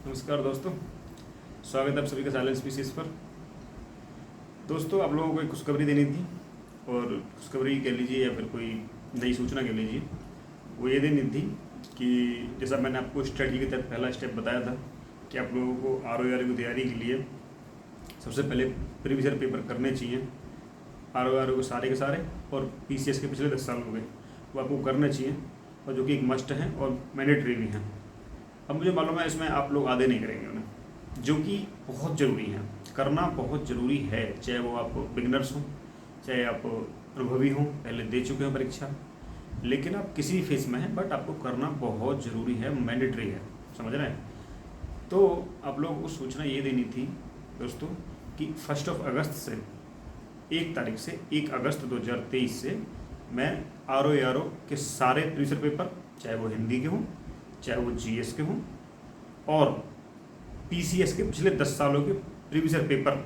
नमस्कार दोस्तों, स्वागत है आप सभी का साइलेंस स्पीसीज पर। दोस्तों, आप लोगों को एक खुशखबरी देनी थी, और खुशखबरी कह लीजिए या फिर कोई नई सूचना कह लीजिए। वो ये देनी थी कि जैसा मैंने आपको स्ट्रेटजी के तहत पहला स्टेप बताया था कि आप लोगों को आर ओ आर की तैयारी के लिए सबसे पहले प्रीवियस पेपर करने चाहिए। आर ओ आर के सारे और पी सी एस के पिछले 10 साल हो गए, वो आपको करने चाहिए, और जो कि एक मस्ट है और मैंडेटरी भी हैं। अब मुझे मालूम है इसमें आप लोग आधे नहीं करेंगे उन्हें, जो कि बहुत ज़रूरी है, करना बहुत ज़रूरी है। चाहे वो आप बिगनर्स हों, चाहे आप अनुभवी हों, पहले दे चुके हों परीक्षा, लेकिन आप किसी भी फेस में हैं, बट आपको करना बहुत ज़रूरी है, मैंडेटरी है। समझ रहे हैं? तो आप लोगों को सूचना ये देनी थी दोस्तों कि 1 अगस्त से 1 तारीख से 1 अगस्त 2023 से मैं आर ओ के सारे प्रीवियस पेपर, चाहे वो हिंदी के हों, चाहे वो जीएस के हों, और पीसीएस के पिछले 10 सालों के प्रीवियस पेपर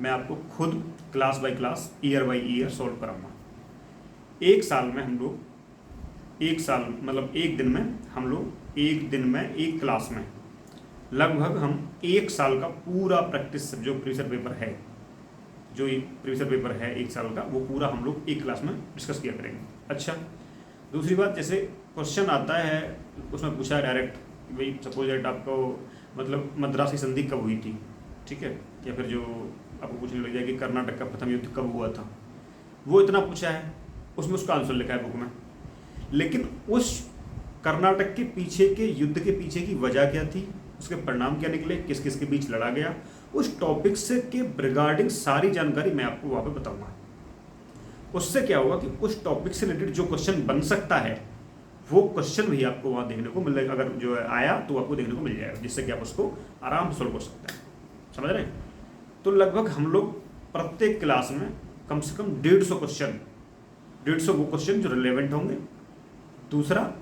मैं आपको खुद class by class, year by year solve कराऊंगा। एक साल में हम लोग, एक साल मतलब एक दिन में हम लोग, एक दिन में एक क्लास में लगभग हम 1 साल का पूरा प्रैक्टिस, जो प्रीवियस पेपर है, जो प्रीवियस पेपर है 1 साल का, वो पूरा हम लोग एक क्लास में डिस्कस किया करेंगे। अच्छा, दूसरी बात, जैसे क्वेश्चन आता है उसमें पूछा है डायरेक्ट कि भाई सपोज दैट आपको मतलब मद्रास की संधि कब हुई थी, ठीक है, या फिर जो आपको पूछने लग जाए कि कर्नाटक का प्रथम युद्ध कब हुआ था, वो इतना पूछा है, उसमें उसका आंसर लिखा है बुक में। लेकिन उस कर्नाटक के पीछे के युद्ध के पीछे की वजह क्या थी, उसके परिणाम क्या निकले, किस किस के बीच लड़ा गया, उस टॉपिक से के रिगार्डिंग सारी जानकारी मैं आपको वहाँ पे बताऊंगा। उससे क्या होगा कि उस टॉपिक से रिलेटेड जो क्वेश्चन बन सकता है, वो क्वेश्चन भी आपको वहाँ देखने को मिलेगा। अगर जो है आया तो आपको देखने को मिल जाएगा, जिससे कि आप उसको आराम से सोल्व कर सकते हैं। समझ रहे हैं? तो लगभग हम लोग प्रत्येक क्लास में कम से कम 150 क्वेश्चन, 150 वो क्वेश्चन जो रिलेवेंट होंगे। दूसरा,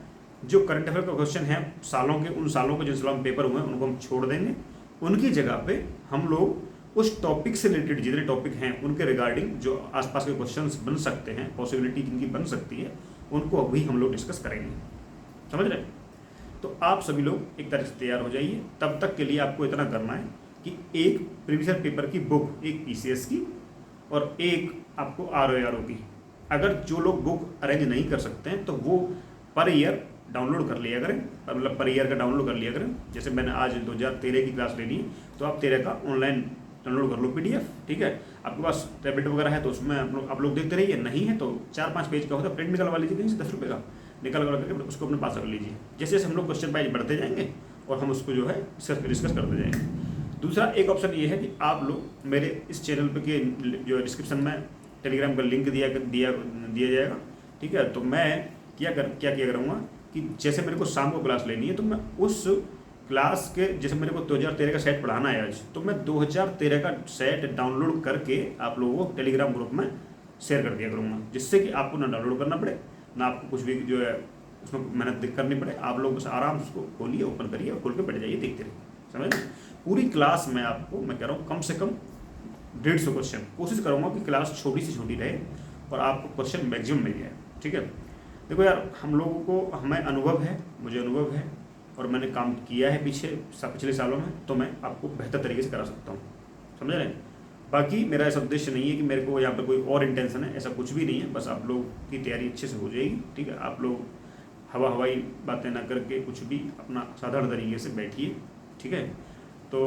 जो करंट अफेयर का क्वेश्चन है सालों के, उन सालों के जिन सालों में पेपर हुए हैं उनको हम छोड़ देंगे। उनकी जगह पे हम लोग उस टॉपिक से रिलेटेड जितने टॉपिक हैं उनके रिगार्डिंग जो आसपास के क्वेश्चंस बन सकते हैं, पॉसिबिलिटी जिनकी बन सकती है, उनको अभी हम लोग डिस्कस करेंगे। समझ रहे हैं? तो आप सभी लोग एक तरह से तैयार हो जाइए। तब तक के लिए आपको इतना करना है कि एक प्रीवियस पेपर की बुक, एक पीसीएस की और एक आपको आर ओ की। अगर जो लोग बुक अरेंज नहीं कर सकते हैं तो वो पर ईयर डाउनलोड कर लिया करें, मतलब पर ईयर का डाउनलोड कर लिया करें। जैसे मैंने आज 2013 की क्लास लेनी है तो आप 13 का ऑनलाइन डाउनलोड कर लो पीडीएफ, ठीक है। आपके पास टैबलेट वगैरह है तो उसमें आप लोग देखते रहिए, नहीं है तो 4-5 पेज का होता है, प्रिंट निकलवा लीजिए कहीं से 10 रुपये का, निकल करके उसको अपने पास रख लीजिए। जैसे जैसे हम लोग क्वेश्चन वाइज बढ़ते जाएंगे और हम उसको जो है डिस्कस करते जाएंगे। दूसरा एक ऑप्शन ये है कि आप लोग मेरे इस चैनल पे के जो डिस्क्रिप्शन में टेलीग्राम का लिंक दिया जाएगा, ठीक है। तो मैं क्या किया करूँगा कि जैसे मेरे को शाम को क्लास लेनी है तो मैं उस क्लास के, जैसे मेरे को 2013 का सेट पढ़ाना है आज, तो मैं 2013 का सेट डाउनलोड करके आप लोगों को टेलीग्राम ग्रुप में शेयर कर दिया करूँगा, जिससे कि आपको ना डाउनलोड करना पड़े, ना आपको कुछ भी जो है उसमें मेहनत करनी पड़े। आप लोग बस आराम से उसको खोलिए, ओपन करिए और खोल के बैठ जाइए, देखते रहिए। समझ रहे? पूरी क्लास में आपको मैं कह रहा हूँ कम से कम 150 क्वेश्चन, कोशिश करूँगा कि क्लास छोटी से छोटी रहे और आपको क्वेश्चन मैक्सिमम मिल जाए, ठीक है। देखो यार, हम लोगों को, हमें अनुभव है, मुझे अनुभव है और मैंने काम किया है पिछले सालों में, तो मैं आपको बेहतर तरीके से करा सकता हूँ। समझ रहे हैं? बाकी मेरा ऐसा उद्देश्य नहीं है कि मेरे को यहाँ पर कोई और इंटेंशन है, ऐसा कुछ भी नहीं है। बस आप लोग की तैयारी अच्छे से हो जाएगी, ठीक है। आप लोग हवाई बातें ना करके कुछ भी अपना साधारण तरीके से बैठिए, ठीक है। तो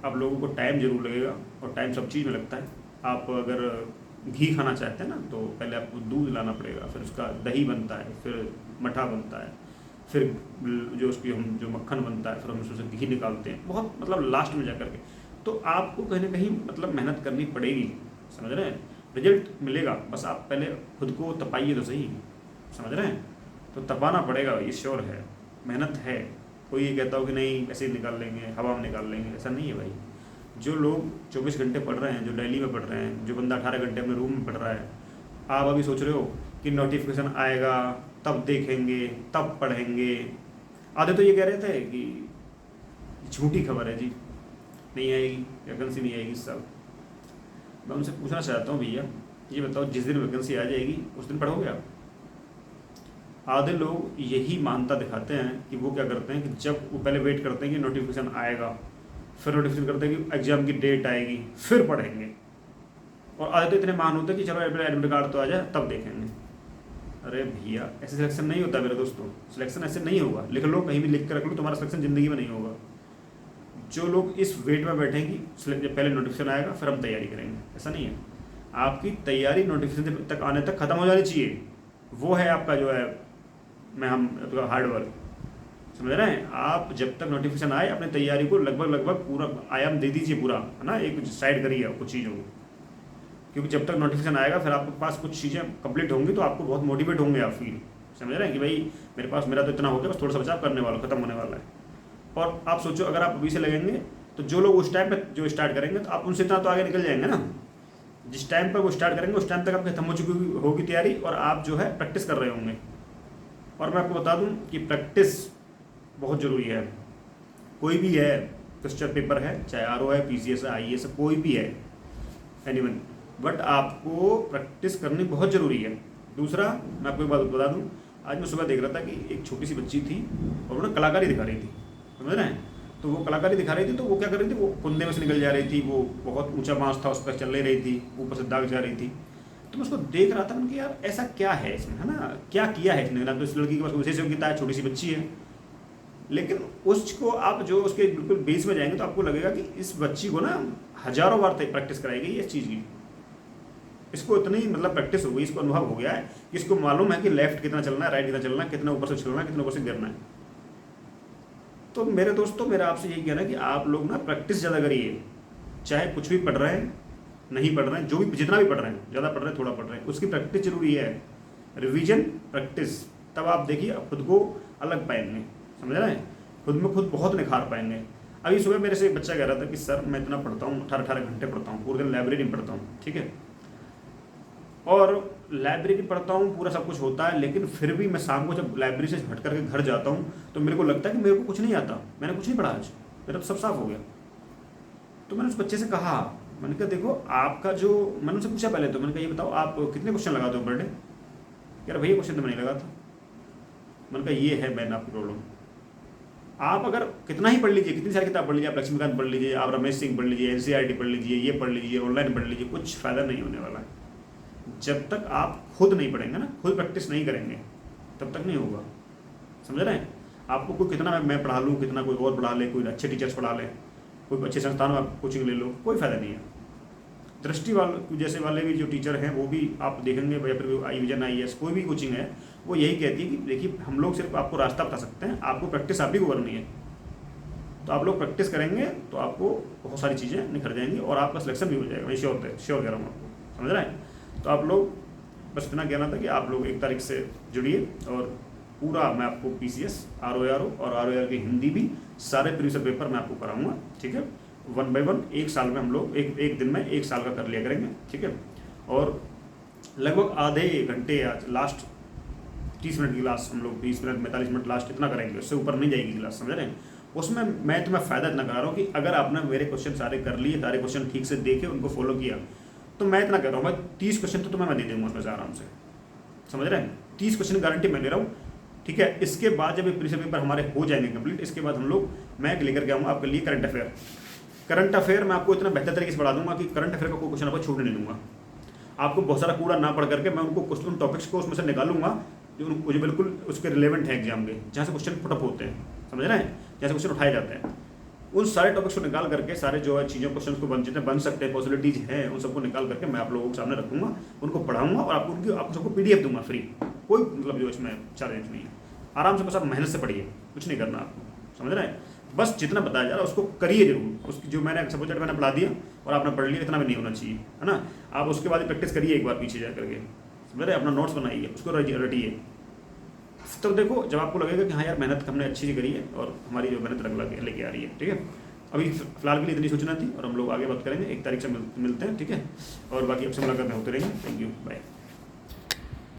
आप लोगों को टाइम जरूर लगेगा, और टाइम सब चीज़ में लगता है। आप अगर घी खाना चाहते हैं ना, तो पहले आपको दूध लाना पड़ेगा, फिर उसका दही बनता है, फिर मठा बनता है, फिर जो उसकी हम जो मक्खन बनता है, फिर हम उसमें से घी निकालते हैं, बहुत मतलब लास्ट में जा करके। तो आपको कहीं ना कहीं मतलब मेहनत करनी पड़ेगी। समझ रहे हैं? रिजल्ट मिलेगा, बस आप पहले खुद को तपाइए तो सही। समझ रहे हैं? तो तपाना पड़ेगा, ये श्योर है, मेहनत है। कोई ये कहता हो कि नहीं ऐसे ही निकाल लेंगे, हवा में निकाल लेंगे, ऐसा नहीं है भाई। जो लोग 24 घंटे पढ़ रहे हैं, जो डेली में पढ़ रहे हैं, जो बंदा 18 घंटे अपने रूम में पढ़ रहा है, आप अभी सोच रहे हो कि नोटिफिकेशन आएगा तब देखेंगे तब पढ़ेंगे। आधे तो ये कह रहे थे कि झूठी खबर है जी, नहीं आएगी, वैकेंसी नहीं आएगी इस साल। मैं उनसे पूछना चाहता हूँ, भैया ये बताओ, जिस दिन वैकेंसी आ जाएगी उस दिन पढ़ोगे आप? आधे लोग यही मानता दिखाते हैं कि वो क्या करते हैं कि जब वो पहले वेट करते हैं कि नोटिफिकेशन आएगा, फिर नोटिफिकेशन करते हैं कि एग्ज़ाम की डेट आएगी, फिर पढ़ेंगे। और आधे तो इतने मान होते हैं कि चलो एडमिट कार्ड तो आ जाए तब देखेंगे। अरे भैया, ऐसे सिलेक्शन नहीं होता मेरे दोस्तों, सिलेक्शन ऐसे नहीं होगा। लिख लो, कहीं भी लिख कर रख लो, तुम्हारा सिलेक्शन ज़िंदगी में नहीं होगा। जो लोग इस वेट में बैठेंगे जब पहले नोटिफिकेशन आएगा फिर हम तैयारी करेंगे, ऐसा नहीं है। आपकी तैयारी नोटिफिकेशन तक आने तक ख़त्म हो जानी चाहिए। वो है आपका जो है हम हार्ड वर्क, समझ रहे हैं। आप जब तक नोटिफिकेशन आए अपनी तैयारी को लगभग पूरा आयाम दे दीजिए पूरा, है ना। एक साइड करिए कुछ चीज़ों को, क्योंकि जब तक नोटिफिकेशन आएगा फिर आपके पास कुछ चीज़ें कंप्लीट होंगी तो आपको बहुत मोटिवेट होंगे आप फील, समझ रहे हैं कि भाई मेरा तो इतना हो गया, बस थोड़ा सा बचाव करने वाला, खत्म होने वाला है। और आप सोचो अगर आप अभी से लगेंगे तो जो लोग उस टाइम पे जो स्टार्ट करेंगे तो आप उनसे इतना तो आगे निकल जाएंगे ना। जिस टाइम पर वो स्टार्ट करेंगे उस टाइम तक आपकी खत्म हो चुकी होगी तैयारी और आप जो है प्रैक्टिस कर रहे होंगे। और मैं आपको बता दूं कि प्रैक्टिस बहुत ज़रूरी है। कोई भी है, क्वेश्चन पेपर है, चाहे RO है, PCS है, IAS है, कोई भी है, एनीवन, बट आपको प्रैक्टिस करनी बहुत ज़रूरी है। दूसरा मैं आपको एक बात बता दूं, आज मैं सुबह देख रहा था कि एक छोटी सी बच्ची थी और उन्होंने कलाकारी दिखा रही थी, समझ रहे हैं। तो वो कलाकारी दिखा रही थी तो वो क्या कर रही थी, वो कुंदे में से निकल जा रही थी, वो बहुत ऊंचा बांस था उस पर चल रही थी, ऊपर से दाग जा रही थी। तो मैं उसको देख रहा था, मैंने कहा यार ऐसा क्या है इसमें, है ना, क्या किया है इसने। ना तो इस लड़की के पास विशेष योग्यता है, छोटी सी बच्ची है, लेकिन उसको आप जो उसके बिल्कुल बेस में जाएंगे तो आपको लगेगा कि इस बच्ची को ना हज़ारों बार प्रैक्टिस कराई गई इस चीज़ की। इसको इतनी मतलब प्रैक्टिस हो गई, इसको अनुभव हो गया है कि इसको मालूम है कि लेफ्ट कितना चलना है, राइट कितना चलना है, कितना ऊपर से चलना है, कितना ऊपर से गिरना है। तो मेरे दोस्तों, मेरा आपसे यही कहना है कि आप लोग ना प्रैक्टिस ज़्यादा करिए। चाहे कुछ भी पढ़ रहे हैं, नहीं पढ़ रहे हैं, जो भी जितना भी पढ़ रहे हैं, ज़्यादा पढ़ रहे हैं, थोड़ा पढ़ रहे हैं, उसकी प्रैक्टिस जरूरी है। रिवीजन, प्रैक्टिस, तब आप देखिए खुद को अलग पाएंगे, समझ रहे हैं। खुद में खुद बहुत निखार पाएंगे। अभी सुबह मेरे से एक बच्चा कह रहा था कि सर मैं इतना पढ़ता हूँ, 18 घंटे पढ़ता हूँ, पूरे दिन लाइब्रेरी में पढ़ता हूँ, ठीक है, और लाइब्रेरी पढ़ता हूँ, पूरा सब कुछ होता है, लेकिन फिर भी मैं शाम को जब लाइब्रेरी से हट करके घर जाता हूँ तो मेरे को लगता है कि मेरे को कुछ नहीं आता, मैंने कुछ नहीं पढ़ा आज, मेरा तो सब साफ हो गया। तो मैंने उस बच्चे से कहा, मैंने कहा देखो आपका जो, मैंने उनसे पूछा पहले, तो मैंने कहा ये बताओ आप कितने क्वेश्चन लगाते हो पर डे। यार भैया क्वेश्चन तो मैं नहीं लगाता। मैंने कहा ये है मैन आपकी प्रॉब्लम। आप अगर कितना ही पढ़ लीजिए, कितनी सारी किताब पढ़ लीजिए, आप लक्ष्मीकांत पढ़ लीजिए, आप रमेश सिंह पढ़ लीजिए, NCERT पढ़ लीजिए, ये पढ़ लीजिए, ऑनलाइन पढ़ लीजिए, कुछ फ़ायदा नहीं होने वाला है। जब तक आप खुद नहीं पढ़ेंगे ना, खुद प्रैक्टिस नहीं करेंगे, तब तक नहीं होगा, समझ रहे हैं। आपको कोई कितना मैं पढ़ा लूँ, कितना कोई और पढ़ा ले, कोई अच्छे टीचर्स पढ़ा ले, कोई अच्छे संस्थान में आप कोचिंग ले लो, कोई फ़ायदा नहीं है। दृष्टि वाले जैसे वाले भी जो टीचर हैं वो भी आप देखेंगे, या फिर IVISN IAS कोई भी कोचिंग है, वो यही कहती है कि देखिए हम लोग सिर्फ आपको रास्ता बता सकते हैं, आपको प्रैक्टिस आप ही को करनी है। तो आप लोग प्रैक्टिस करेंगे तो आपको बहुत सारी चीज़ें निखर जाएंगी और आपका सिलेक्शन भी हो जाएगा, मैं श्योर कह रहा हूँ आपको, समझ रहे हैं। तो आप लोग बस इतना कहना था कि आप लोग 1 तारीख से जुड़िए और पूरा मैं आपको PCS, ROR और ROR की हिंदी भी सारे प्रीवियस पेपर मैं आपको कराऊंगा, ठीक है। 1 by 1 एक साल में हम लोग एक दिन में 1 साल का कर लिया करेंगे, ठीक है। और लगभग आधे घंटे या लास्ट 30 मिनट की क्लास हम लोग 20 मिनट 45 मिनट लास्ट इतना करेंगे, उससे ऊपर नहीं जाएगी क्लास, समझ रहे हैं। उसमें मैं तुम्हें फ़ायदा इतना करा रहा हूँ कि अगर आपने मेरे क्वेश्चन सारे कर लिए, सारे क्वेश्चन ठीक से देखे, उनको फॉलो किया, तो मैं इतना कह रहा हूँ मैं 30 क्वेश्चन तो तुम्हें मैं दे दूँगा उसमें से आराम से, समझ रहे हैं। 30 क्वेश्चन गारंटी मैं दे रहा हूँ, ठीक है। इसके बाद जब प्रीवियस पेपर हमारे हो जाएंगे कंप्लीट, इसके बाद हम लोग मैं लेकर के आऊँगा आपके लिए करंट अफेयर मैं आपको इतना बेहतर तरीके से पढ़ा दूंगा कि करंट अफेयर का कोई क्वेश्चन आपको छूटने नहीं दूंगा। आपको बहुत सारा कूड़ा ना पढ़ करके मैं उनको उन टॉपिक्स को उसमें से निकालूंगा जो बिल्कुल उसके रिलेवेंट है एग्जाम के, जहाँ से क्वेश्चन पुटअप होते हैं, समझ रहे हैं, जहाँ से क्वेश्चन उठाए जाते हैं। उन सारे टॉपिक्स को निकाल करके सारे जो है चीज़ों क्वेश्चन को जितने बन सकते हैं, पॉसिबिलिटीज़ हैं, उन सबको निकाल करके मैं आप लोगों के सामने रखूँगा, उनको पढ़ाऊँगा और आपको सबको PDF दूंगा फ्री, कोई मतलब जो इसमें चार्ज नहीं है। आराम से बस आप मेहनत से पढ़िए, कुछ नहीं करना आपको, समझ रहे हैं। बस जितना बताया जा रहा है उसको करिए जरूर। उसकी जो मैंने सपोज मैंने पढ़ा दिया और आपने पढ़ लिया, इतना भी नहीं होना चाहिए, है ना। आप उसके बाद प्रैक्टिस करिए एक बार पीछे जा करके, समझ रहे, अपना नोट्स बनाइए, उसको रटिए। तब देखो जब आपको लगेगा कि हाँ यार मेहनत हमने अच्छी सी करी है और हमारी जो मेहनत रंग लेके आ रही है, ठीक है। अभी फिलहाल के लिए इतनी सूचना थी और हम लोग आगे बात करेंगे, 1 तारीख से मिलते हैं, ठीक है। और बाकी आपसे मुलाकात में होते रहेंगे। Thank you, bye.